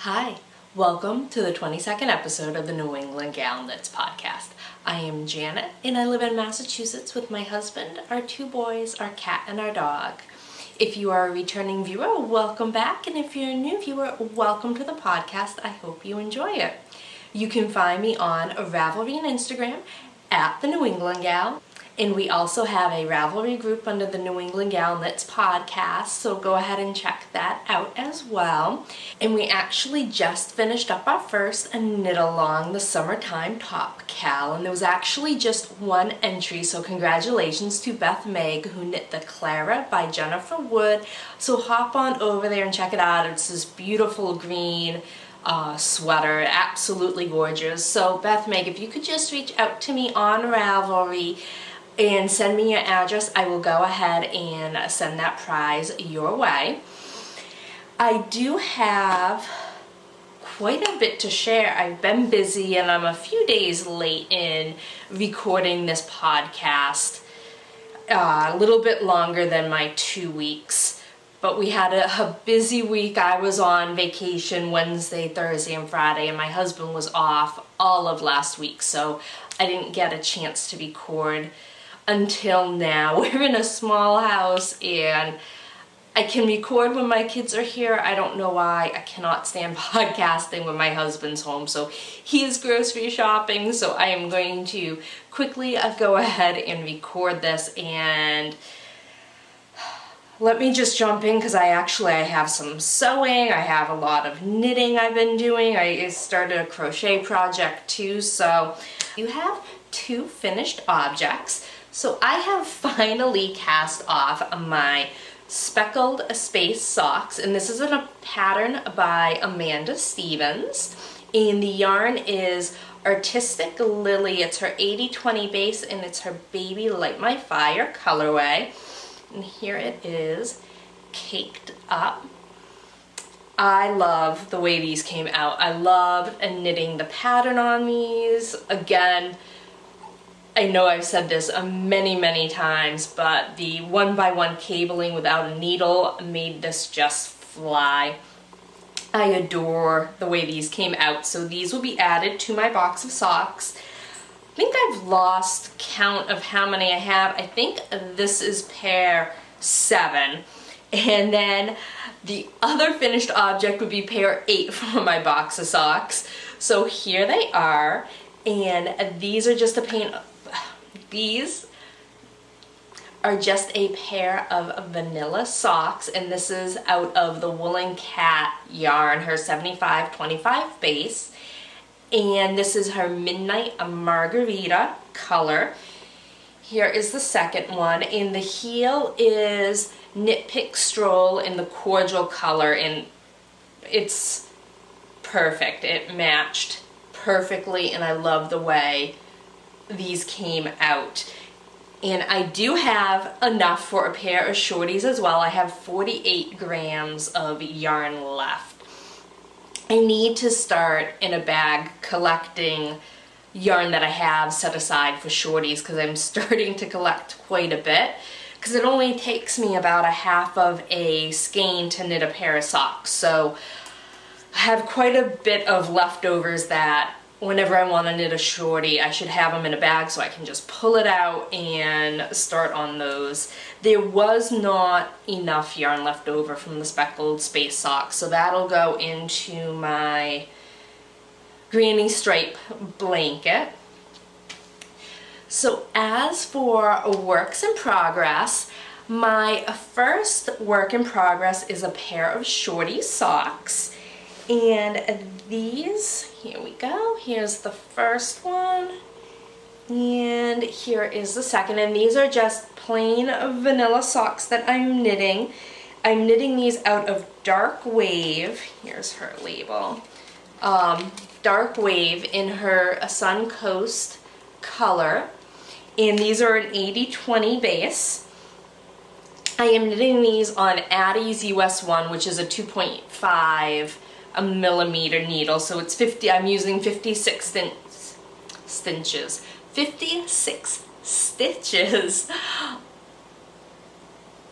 Hi, welcome to the 22nd episode of the New England Gal Knits podcast. I am Janet and I live in Massachusetts with my husband, our two boys, our cat, and our dog. If you are a returning viewer, welcome back, and if you're a new viewer, welcome to the podcast. I hope you enjoy it. You can find me on Ravelry and Instagram at the New England Gal. And we also have a Ravelry group under the New England Gal Knits podcast, so go ahead and check that out as well. And we actually just finished up our first knit along the summertime top cal, and there was actually just one entry, so congratulations to Beth Meg who knit the Clara by Jennifer Wood. So hop on over there and check it out. It's this beautiful green sweater, absolutely gorgeous. So Beth Meg, if you could just reach out to me on Ravelry and send me your address, I will go ahead and send that prize your way. I do have quite a bit to share. I've been busy and I'm a few days late in recording this podcast, a little bit longer than my 2 weeks. But we had a busy week. I was on vacation Wednesday, Thursday, and Friday, and my husband was off all of last week, so I didn't get a chance to record until now. We're in a small house and I can record when my kids are here. I don't know why. I cannot stand podcasting when my husband's home, so he is grocery shopping, so I am going to quickly go ahead and record this. And let me just jump in because I have some sewing. I have a lot of knitting I've been doing. I started a crochet project too, so you have two finished objects. So I have finally cast off my Speckled Space socks, and this is in a pattern by Amanda Stevens, and the yarn is Artistic Lilly. It's her 80/20 base and it's her Baby Light My Fire colorway, and here it is caked up. I love the way these came out. I love knitting the pattern on these. Again, I know I've said this many times, but the 1x1 cabling without a needle made this just fly. I adore the way these came out, so these will be added to my box of socks. I think I've lost count of how many I have. I think this is pair 7. And then the other finished object would be pair 8 from my box of socks. So here they are, and these are just These are just a pair of vanilla socks, and this is out of the Woolen Cat yarn, her 75/25 base, and this is her Midnight Margarita color. Here is the second one, and the heel is Knit Pick Stroll in the cordial color, and it's perfect. It matched perfectly, and I love the way these came out. And I do have enough for a pair of shorties as well. I have 48 grams of yarn left. I need to start in a bag collecting yarn that I have set aside for shorties, because I'm starting to collect quite a bit, because it only takes me about a half of a skein to knit a pair of socks. So I have quite a bit of leftovers that whenever I want to knit a shorty, I should have them in a bag so I can just pull it out and start on those. There was not enough yarn left over from the Speckled Space socks, so that'll go into my granny stripe blanket. So as for works in progress, my first work in progress is a pair of shorty socks. And these, here we go, here's the first one, and here is the second, and these are just plain vanilla socks that I'm knitting. I'm knitting these out of Darkwave, here's her label, Darkwave in her Suncoast color, and these are an 80/20 base. I am knitting these on Addie's US 1, which is a 2.5 millimeter needle, so it's 50. I'm using 56 stitches. 56 stitches.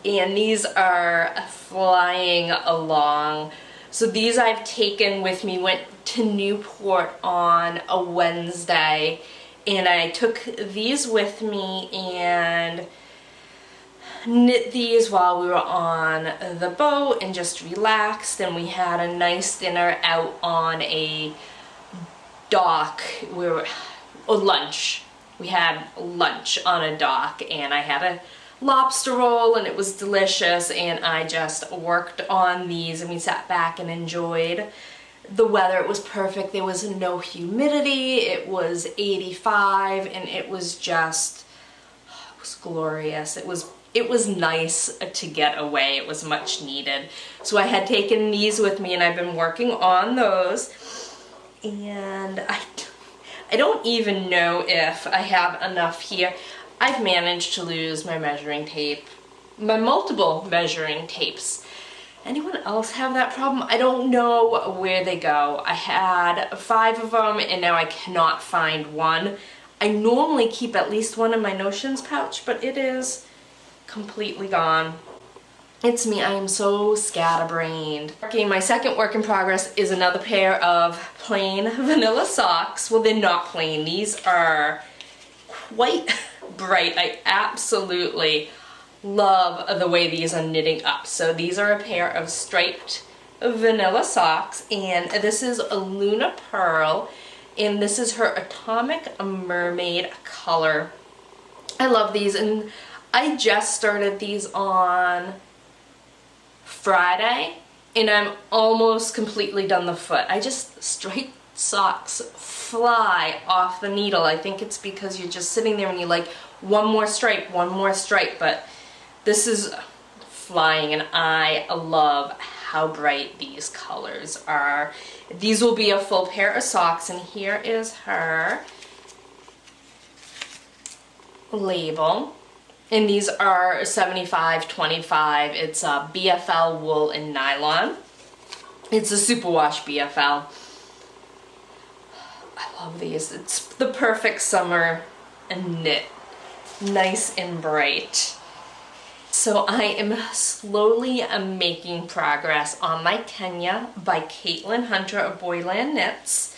And these are flying along So these I've taken with me, went to Newport on a Wednesday, and I took these with me and knit these while we were on the boat and just relaxed, and we had a nice dinner out on a dock. Lunch. We had lunch on a dock, and I had a lobster roll and it was delicious, and I just worked on these and we sat back and enjoyed the weather. It was perfect. There was no humidity. It was 85 and it was just, it was glorious. It was nice to get away. It was much needed. So I had taken these with me and I've been working on those, and I don't even know if I have enough here. I've managed to lose my measuring tape, my multiple measuring tapes. Anyone else have that problem? I don't know where they go. I had 5 of them and now I cannot find one. I normally keep at least one in my notions pouch, but it is completely gone. It's me, I am so scatterbrained. Okay, my second work in progress is another pair of plain vanilla socks. Well, they're not plain. These are quite bright. I absolutely love the way these are knitting up. So these are a pair of striped vanilla socks, and this is a Lunapurl, and this is her Atomic Mermaid color. I love these, and I just started these on Friday, and I'm almost completely done the foot. Striped socks fly off the needle. I think it's because you're just sitting there and you're like, one more stripe, but this is flying, and I love how bright these colors are. These will be a full pair of socks, and here is her label. And these are 75-25. It's a BFL wool and nylon. It's a superwash BFL. I love these. It's the perfect summer knit. Nice and bright. So I am slowly making progress on my Tegna by Caitlin Hunter of Boyland Knits.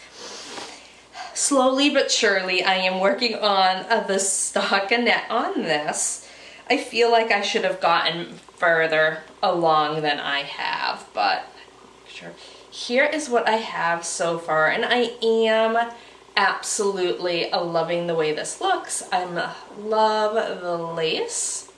Slowly but surely I am working on the stockinette on this. I feel like I should have gotten further along than I have, but sure. Here is what I have so far, and I am absolutely loving the way this looks. I love the lace,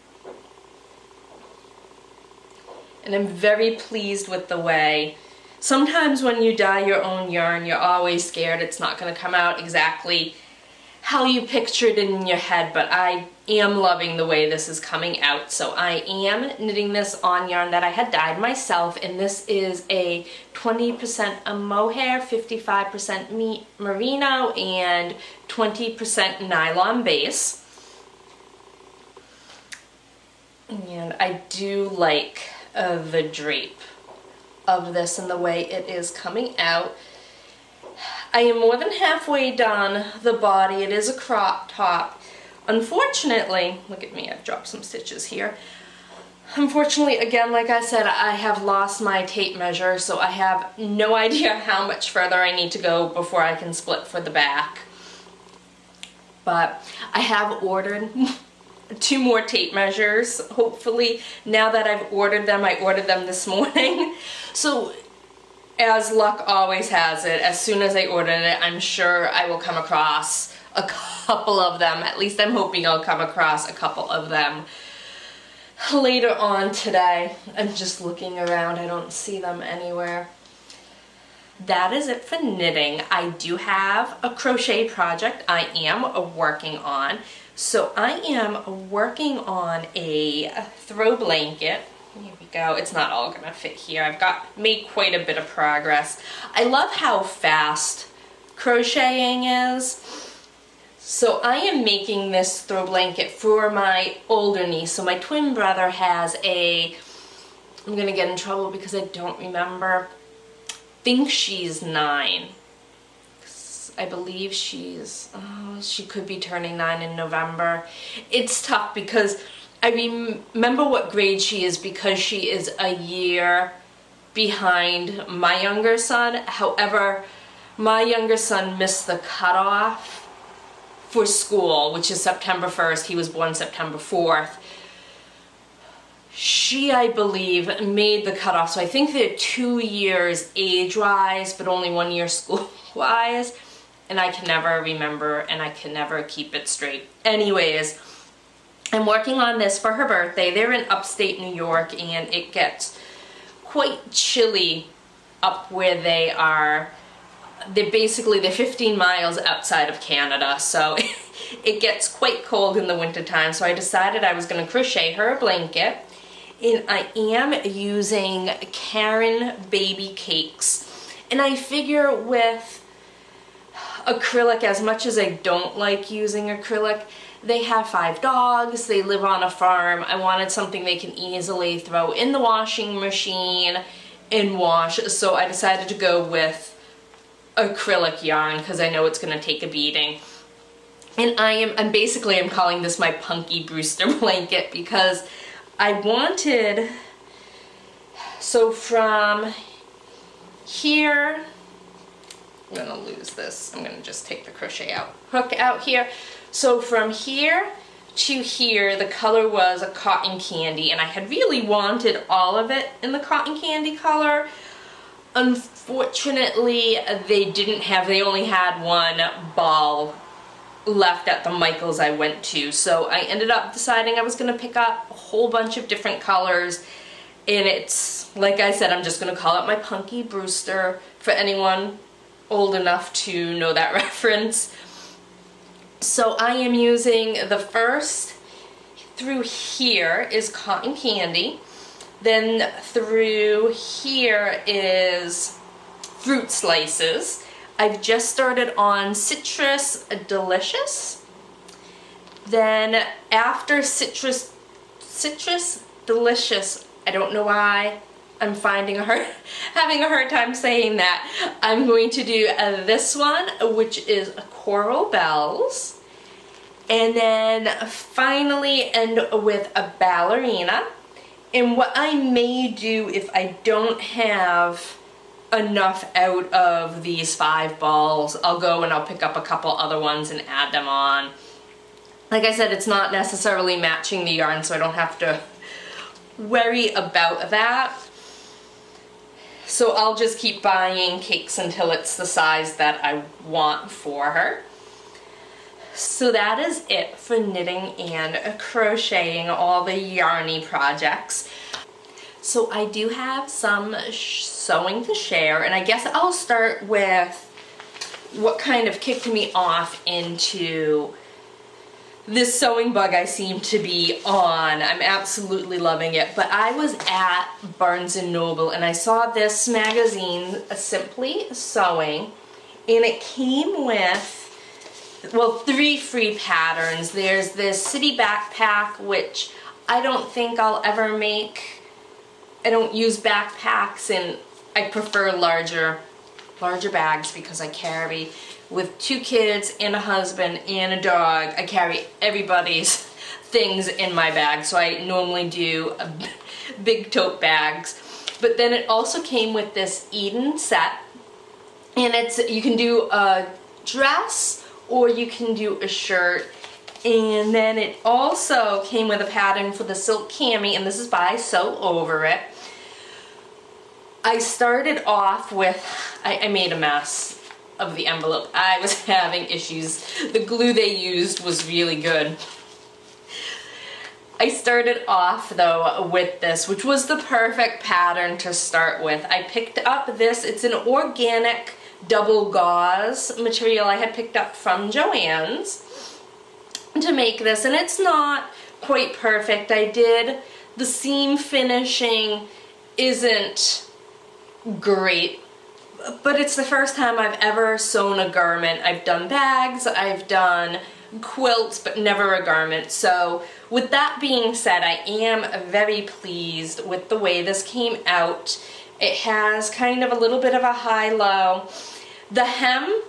and I'm very pleased with the way. Sometimes when you dye your own yarn, you're always scared it's not going to come out exactly how you pictured it in your head, but I am loving the way this is coming out. So I am knitting this on yarn that I had dyed myself, and this is a 20% mohair, 55% merino, and 20% nylon base. And I do like the drape of this and the way it is coming out. I am more than halfway done the body. It is a crop top. Unfortunately, look at me, I've dropped some stitches here. Unfortunately, again, like I said, I have lost my tape measure, so I have no idea how much further I need to go before I can split for the back. But I have ordered 2 more tape measures, hopefully. Now that I've ordered them, I ordered them this morning. So as luck always has it, as soon as I ordered it, I'm sure I will come across a couple of them. At least I'm hoping I'll come across a couple of them later on today. I'm just looking around. I don't see them anywhere. That is it for knitting. I do have a crochet project I am working on. So I am working on a throw blanket. Here we go. It's not all gonna fit here. I've made quite a bit of progress. I love how fast crocheting is. So I am making this throw blanket for my older niece. So my twin brother has I'm gonna get in trouble because I don't remember. I think she's 9. I believe she could be turning 9 in November. It's tough because I remember what grade she is because she is a year behind my younger son. However, my younger son missed the cutoff for school, which is September 1st. He was born September 4th. She, I believe, made the cutoff, so I think they're 2 years age-wise, but only 1 year school-wise, and I can never remember, and I can never keep it straight. Anyways, I'm working on this for her birthday. They're in upstate New York, and it gets quite chilly up where they are. They're 15 miles outside of Canada, so it gets quite cold in the wintertime, so I decided I was going to crochet her a blanket. And I am using Caron baby cakes, and I figure with acrylic, as much as I don't like using acrylic, they have 5 dogs, they live on a farm. I wanted something they can easily throw in the washing machine and wash, so I decided to go with acrylic yarn because I know it's going to take a beating. And I'm calling this my Punky Brewster blanket because I wanted, so from here, I'm gonna lose this, I'm gonna just take the hook out here. So from here to here, the color was a cotton candy, and I had really wanted all of it in the cotton candy color. Unfortunately, they only had one ball left at the Michaels I went to, so I ended up deciding I was going to pick up a whole bunch of different colors, and it's, like I said, I'm just going to call it my Punky Brewster for anyone old enough to know that reference. So I am using the first through here is cotton candy, then through here is fruit slices. I've just started on Citrus Delicious. Then after Citrus Delicious, I don't know why I'm having a hard time saying that. I'm going to do this one, which is Coral Bells. And then finally end with a ballerina. And what I may do if I don't have enough out of these 5 balls, I'll go and I'll pick up a couple other ones and add them on. Like I said, it's not necessarily matching the yarn, so I don't have to worry about that. So I'll just keep buying cakes until it's the size that I want for her. So that is it for knitting and crocheting, all the yarny projects. So I do have some sewing to share, and I guess I'll start with what kind of kicked me off into this sewing bug I seem to be on. I'm absolutely loving it. But I was at Barnes & Noble and I saw this magazine, Simply Sewing, and it came with, well, 3 free patterns. There's this city backpack, which I don't think I'll ever make. I don't use backpacks, and I prefer larger bags because I carry, with 2 kids and a husband and a dog, I carry everybody's things in my bag, so I normally do big tote bags. But then it also came with this Eden set, and you can do a dress or you can do a shirt. And then it also came with a pattern for the silk cami, and this is by Sew Over It. I started off with, I made a mess of the envelope. I was having issues. The glue they used was really good. I started off though with this, which was the perfect pattern to start with. I picked up this, it's an organic double gauze material I had picked up from Joann's to make this, and it's not quite perfect. The seam finishing isn't great, but it's the first time I've ever sewn a garment. I've done bags, I've done quilts, but never a garment. So with that being said, I am very pleased with the way this came out. It has kind of a little bit of a high-low. The hem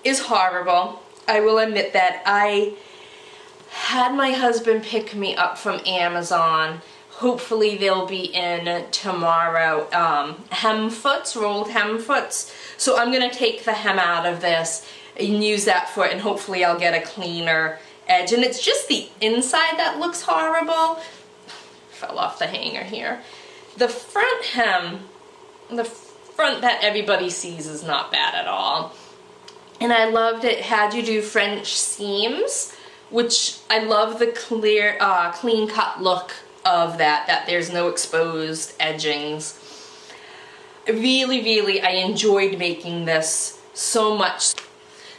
is horrible. I will admit that. I had my husband pick me up from Amazon Hopefully they'll be in tomorrow. Hem foots, rolled hem foots. So I'm gonna take the hem out of this and use that foot, and hopefully I'll get a cleaner edge. And it's just the inside that looks horrible. Fell off the hanger here. The front hem, the front that everybody sees, is not bad at all. And I loved it had you do French seams, which I love the clear, clean cut look of that there's no exposed edgings. Really, I enjoyed making this so much.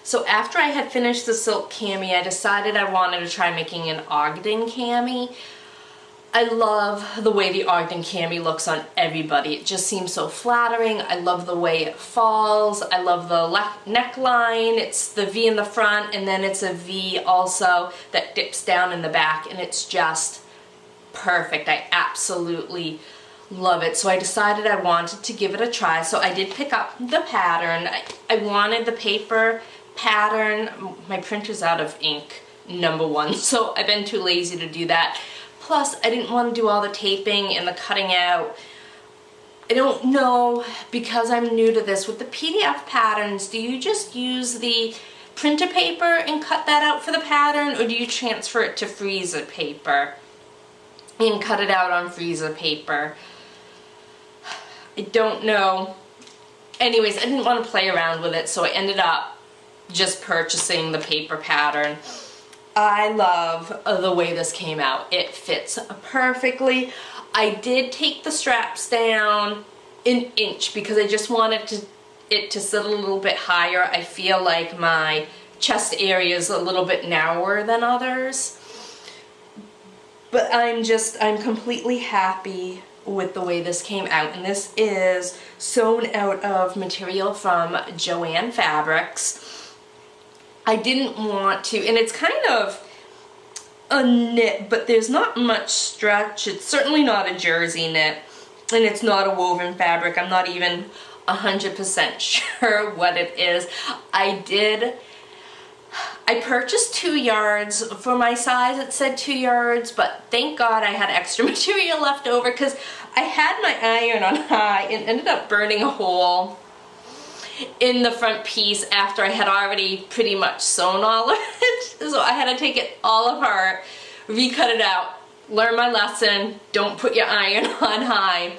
So after I had finished the silk cami, I decided I wanted to try making an Ogden cami. I love the way the Ogden cami looks on everybody. It just seems so flattering. I love the way it falls. I love the neckline. It's the V in the front, and then it's a V also that dips down in the back, and it's just perfect. I absolutely love it. So I decided I wanted to give it a try. So I did pick up the pattern. I wanted the paper pattern. My printer's out of ink, #1, so I've been too lazy to do that. Plus, I didn't want to do all the taping and the cutting out. I don't know, because I'm new to this, with the PDF patterns, do you just use the printer paper and cut that out for the pattern, or do you transfer it to freezer paper and cut it out on freezer paper? I don't know. Anyways, I didn't want to play around with it, so I ended up just purchasing the paper pattern. I love the way this came out. It fits perfectly. I did take the straps down an inch because I just wanted it to sit a little bit higher. I feel like my chest area is a little bit narrower than others. But I'm completely happy with the way this came out. And this is sewn out of material from Joann Fabrics. I didn't want to, and it's kind of a knit, but there's not much stretch. It's certainly not a jersey knit, and it's not a woven fabric. I'm not even 100% sure what it is. I purchased 2 yards. For my size, it said 2 yards, but thank God I had extra material left over, because I had my iron on high and ended up burning a hole in the front piece after I had already pretty much sewn all of it. So I had to take it all apart, recut it out, learn my lesson, don't put your iron on high,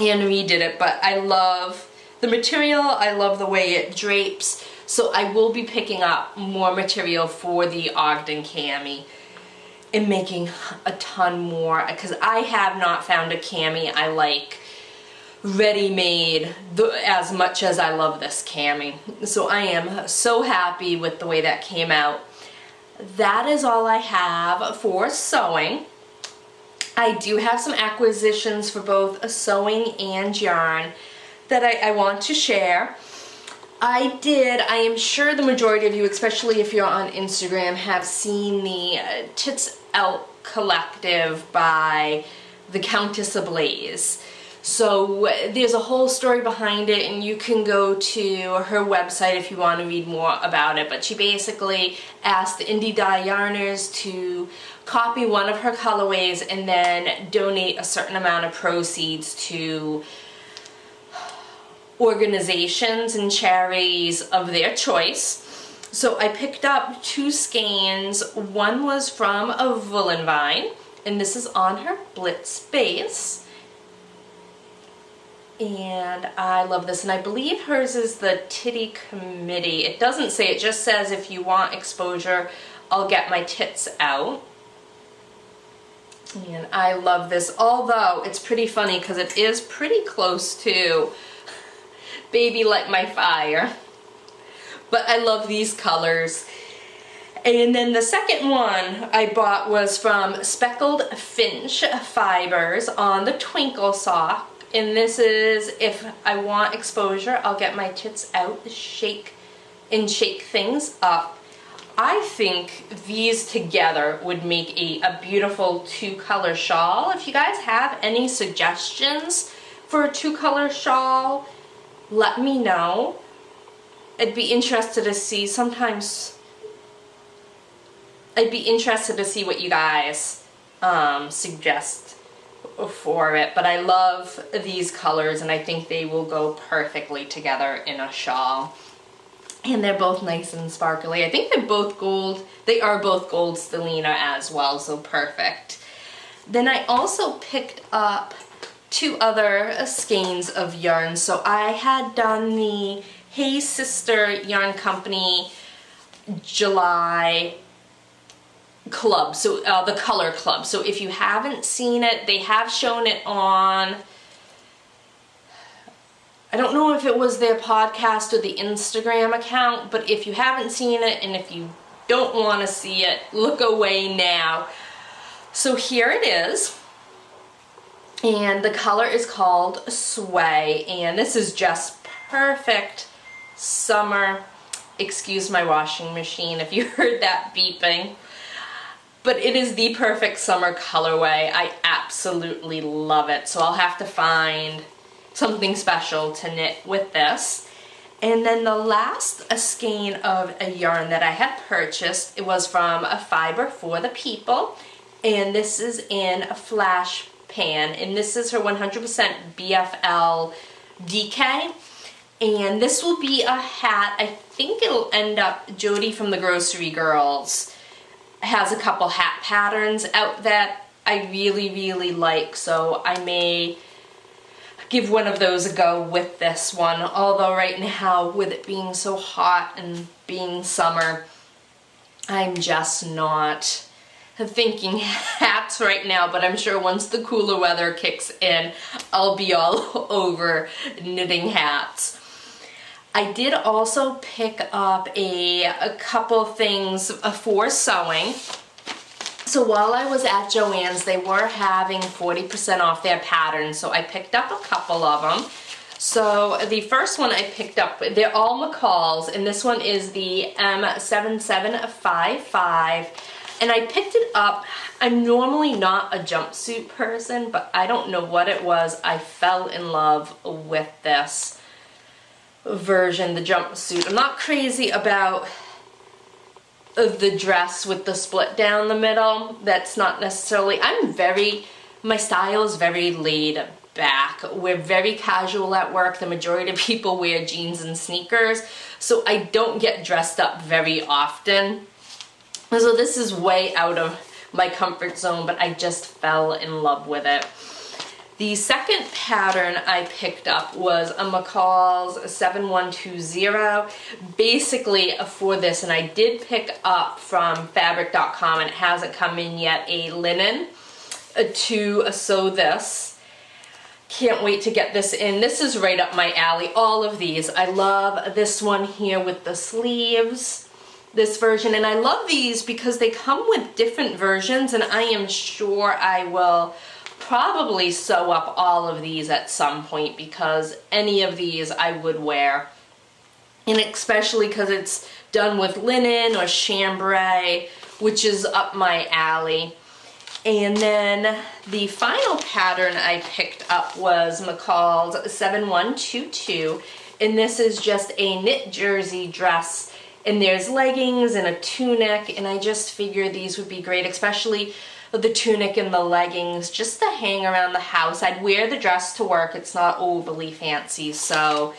and redid it. But I love the material, I love the way it drapes, so I will be picking up more material for the Ogden cami and making a ton more, because I have not found a cami I like ready-made as much as I love this cami. So I am so happy with the way that came out. That is all I have for sewing. I do have some acquisitions for both sewing and yarn that I want to share. I am sure the majority of you, especially if you're on Instagram, have seen the Tits Out Collective by the Countess Ablaze. So there's a whole story behind it, and you can go to her website if you want to read more about it. But she basically asked the indie dye yarners to copy one of her colorways and then donate a certain amount of proceeds to organizations and charities of their choice. So I picked up 2 skeins. One was from a Woolen vine, and this is on her Blitz base. And I love this, and I believe hers is the Titty Committee. It doesn't say, it just says if you want exposure, I'll get my tits out. And I love this, although it's pretty funny because it is pretty close to Baby Light My Fire. But I love these colors. And then the second one I bought was from Speckled Finch Fibers on the Twinkle Sock. And this is, if I want exposure, I'll get my tits out, shake things up. I think these together would make a beautiful 2-color shawl. If you guys have any suggestions for a 2-color shawl, let me know. I'd be interested to see, I'd be interested to see what you guys suggest for it, but I love these colors and I think they will go perfectly together in a shawl. And they're both nice and sparkly. I think they're both gold. They are both gold stellina as well, so perfect. Then I also picked up 2 other skeins of yarn. So I had done the Hey Sister Yarn Company July club, so the color club. So if you haven't seen it, they have shown it on, I don't know if it was their podcast or the Instagram account, but if you haven't seen it and if you don't want to see it, look away now. So here it is, and the color is called Sway, and this is just perfect summer. Excuse my washing machine if you heard that beeping. But it is the perfect summer colorway. I absolutely love it. So I'll have to find something special to knit with this. And then the last skein of a yarn that I had purchased, it was from a Fiber for the People. And this is in a Flash Pan. And this is her 100% BFL DK. And this will be a hat. I think it'll end up, Jody from the Grocery Girls has a couple hat patterns out that I really like, so I may give one of those a go with this one. Although right now, with it being so hot and being summer, I'm just not thinking hats right now, but I'm sure once the cooler weather kicks in, I'll be all over knitting hats. I did also pick up a couple things for sewing. So while I was at Joann's, they were having 40% off their patterns, so I picked up a couple of them. So the first one I picked up, they're all McCall's, and this one is the M7755. And I picked it up. I'm normally not a jumpsuit person, but I don't know what it was. I fell in love with this version, the jumpsuit. I'm not crazy about the dress with the split down the middle. That's not necessarily, my style is very laid back. We're very casual at work. The majority of people wear jeans and sneakers, so I don't get dressed up very often. So this is way out of my comfort zone, but I just fell in love with it. The second pattern I picked up was a McCall's 7120, basically for this, and I did pick up from fabric.com, and it hasn't come in yet, a linen to sew this. Can't wait to get this in. This is right up my alley, all of these. I love this one here with the sleeves, this version, and I love these because they come with different versions, and I am sure I will probably sew up all of these at some point, because any of these I would wear, and especially because it's done with linen or chambray, which is up my alley. And then the final pattern I picked up was McCall's 7122, and this is just a knit jersey dress, and there's leggings and a tunic, and I just figured these would be great, especially the tunic and the leggings, just to hang around the house. I'd wear the dress to work. It's not overly fancy, so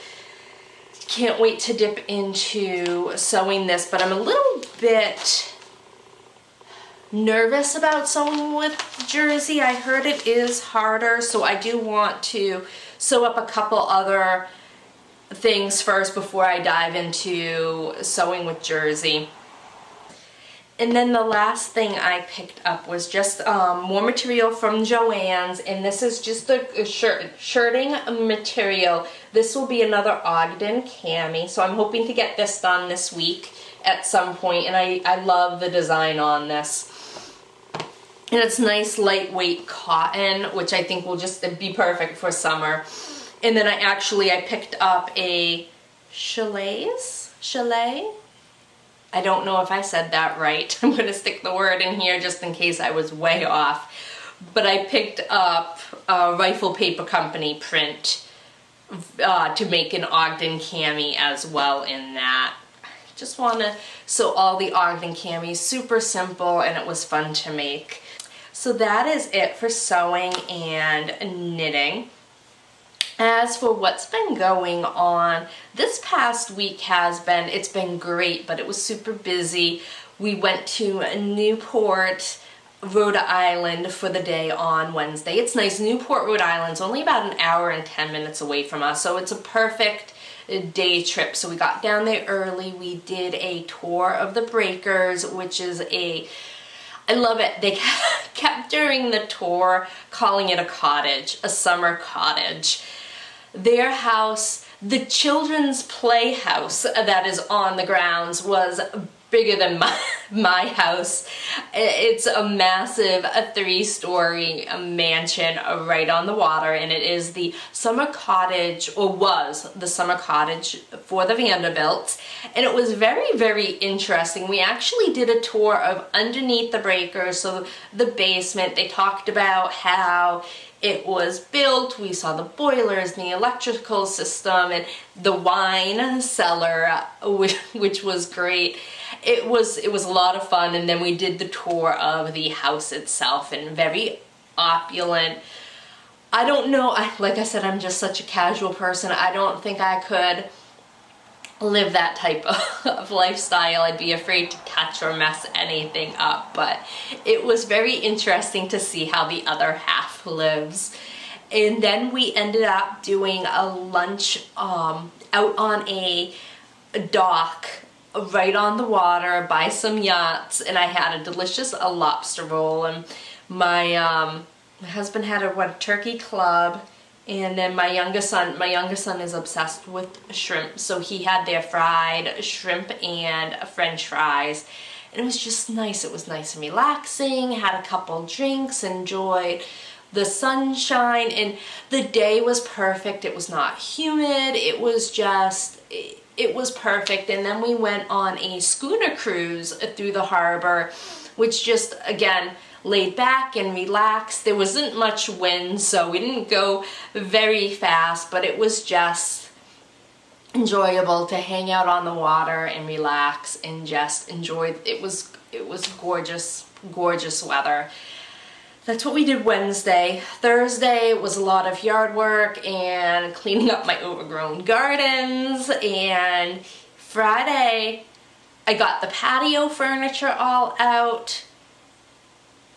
can't wait to dip into sewing this, but I'm a little bit nervous about sewing with jersey. I heard it is harder, so I do want to sew up a couple other things first before I dive into sewing with jersey. And then the last thing I picked up was just more material from Joann's, and this is just a shirting material. This will be another Ogden Cami, so I'm hoping to get this done this week at some point, and I love the design on this. And it's nice lightweight cotton, which I think will just be perfect for summer. And then I picked up a Challis? I don't know if I said that right. I'm going to stick the word in here just in case I was way off. But I picked up a Rifle Paper Company print to make an Ogden cami as well in that. Just want to sew all the Ogden camis, super simple, and it was fun to make. So that is it for sewing and knitting. As for what's been going on, this past week it's been great, but it was super busy. We went to Newport, Rhode Island for the day on Wednesday. It's nice. Newport, Rhode Island's only about an hour and 10 minutes away from us, so it's a perfect day trip. So we got down there early. We did a tour of the Breakers, which is I love it. They kept during the tour calling it a cottage, a summer cottage. Their house, the children's playhouse that is on the grounds, was bigger than my house. It's a massive 3-story mansion right on the water, and it is the summer cottage, or was the summer cottage for the Vanderbilts. And it was very, very interesting. We actually did a tour of underneath the Breakers, so the basement. They talked about how it was built. We saw the boilers and the electrical system and the wine cellar, which was great. It was a lot of fun, and then we did the tour of the house itself, and very opulent. I don't know, like I said, I'm just such a casual person. I don't think I could live that type of lifestyle. I'd be afraid to touch or mess anything up, but it was very interesting to see how the other half lives. And then we ended up doing a lunch out on a dock right on the water by some yachts, and I had a delicious lobster roll, and my husband had a turkey club. And then my youngest son is obsessed with shrimp, so he had their fried shrimp and French fries. And it was just nice. It was nice and relaxing, had a couple drinks, enjoyed the sunshine, and the day was perfect. It was not humid. It was perfect. And then we went on a schooner cruise through the harbor, which just, again, laid back and relaxed. There wasn't much wind, so we didn't go very fast, but it was just enjoyable to hang out on the water and relax and just enjoy. It was gorgeous weather. That's what we did Wednesday. Thursday was a lot of yard work and cleaning up my overgrown gardens, and Friday I got the patio furniture all out,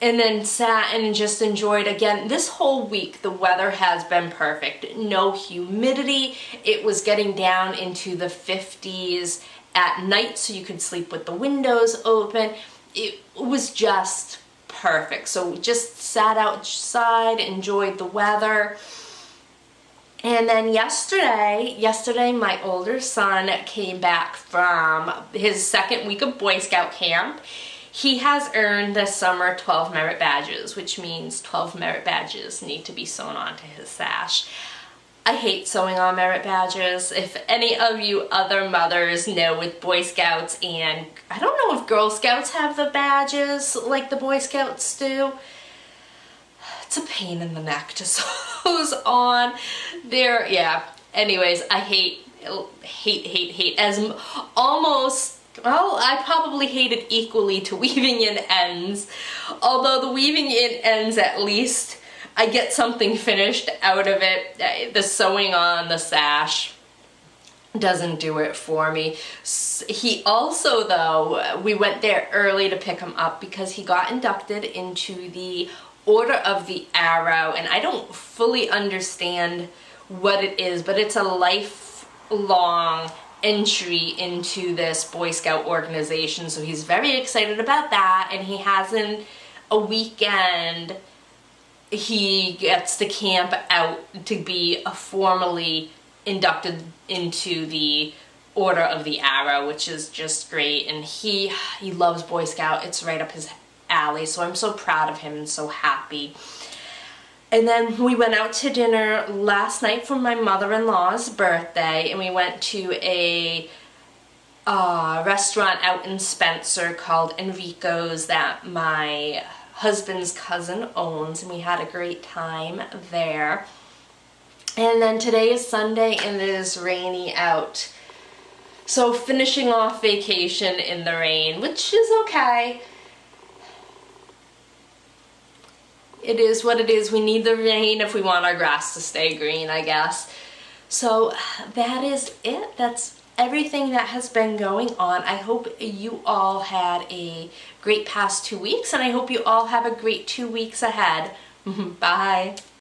and then sat and just enjoyed. Again, this whole week the weather has been perfect. No humidity. It was getting down into the 50s at night, so you could sleep with the windows open. It was just perfect. So just sat outside, enjoyed the weather. And then yesterday my older son came back from his second week of Boy Scout camp. He has earned this summer 12 merit badges, which means 12 merit badges need to be sewn onto his sash. I hate sewing on merit badges. If any of you other mothers know with Boy Scouts, and I don't know if Girl Scouts have the badges like the Boy Scouts do, it's a pain in the neck to sew those on. Anyways, I hate as almost. Well, I probably hate it equally to weaving in ends, although the weaving in ends, at least I get something finished out of it. The sewing on the sash doesn't do it for me. He also, though, we went there early to pick him up because he got inducted into the Order of the Arrow, and I don't fully understand what it is, but it's a lifelong entry into this Boy Scout organization, so he's very excited about that. And he has a weekend he gets to camp out to be formally inducted into the Order of the Arrow, which is just great. And he loves Boy Scout. It's right up his alley, so I'm so proud of him and so happy. And then we went out to dinner last night for my mother-in-law's birthday, and we went to a restaurant out in Spencer called Enrico's that my husband's cousin owns, and we had a great time there. And then today is Sunday and it is rainy out. So finishing off vacation in the rain, which is okay. it is what it is. We need the rain if we want our grass to stay green, I guess. So that is it. That's everything that has been going on. I hope you all had a great past 2 weeks, and I hope you all have a great 2 weeks ahead. Bye.